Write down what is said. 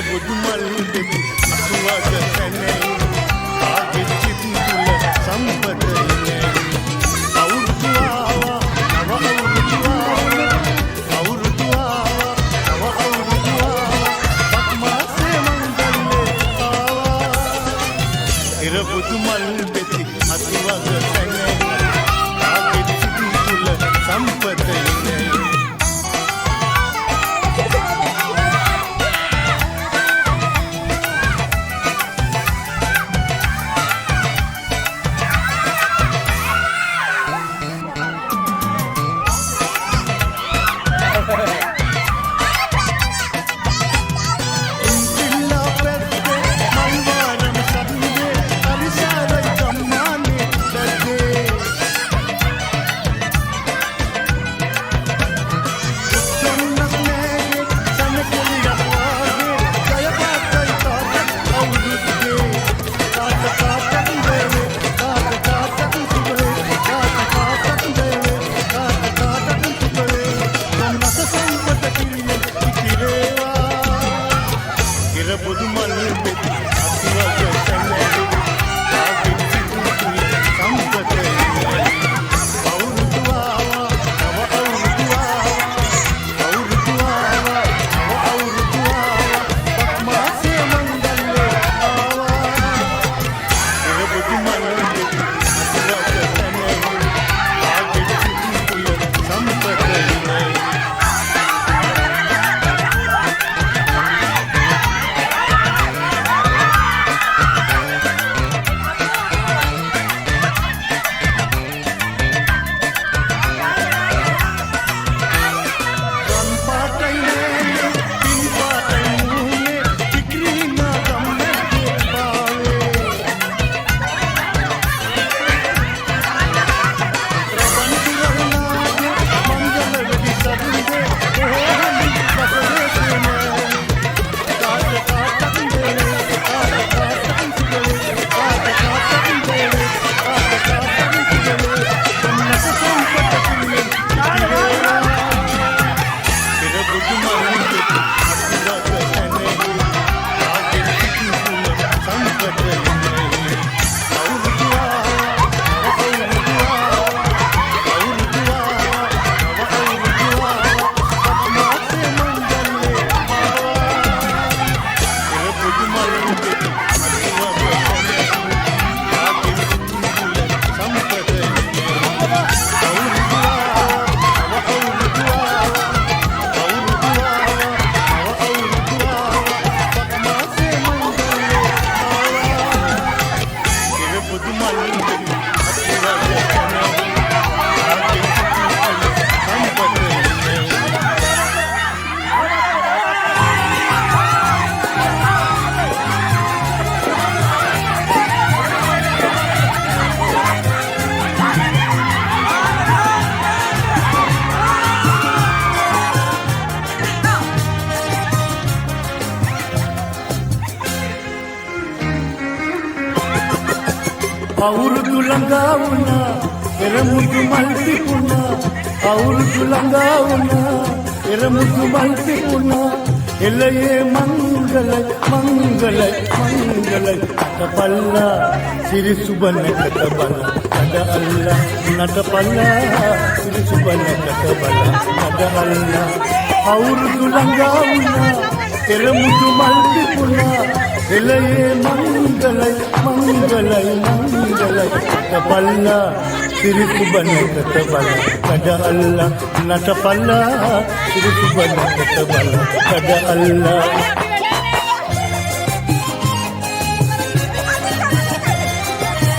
බුදු මල් දෙති අසුවද කැනේ ආගේ චිත් තුල සම්පත ඉන්නේ අවුරුදු ආවා නව අවුරුදු ආවා අවුරුදු ආවා නව අවුරුදු ආවා පක්මාසේ මංගල්ලේ ආවා ඉර බුදු මල් දෙති අසුවද කැනේ ආගේ චිත් තුල සම්පත ඉන්නේ අවුරුදු ළඟා වුණා පෙරමුදු මල් පිපුණා අවුරුදු ළඟා වුණා පෙරමුදු මල් පිපුණා එළයේ මංගලයි මංගලයි මංගලයි නටපල්ලා සිරි සුබන කටබල නඩ අල්ලා නටපල්ලා සිරි සුබන කටබල නඩ අල්ලා අවුරුදු ළඟා වුණා පෙරමුදු මල් පිපුණා එළයේ මංගලයි මංගලයි මංගලයි නටපල්ලා සිරි සුබන කටබල නඩ අල්ලා නටපල්ලා සිරි සුබන කටබල නඩ අල්ලා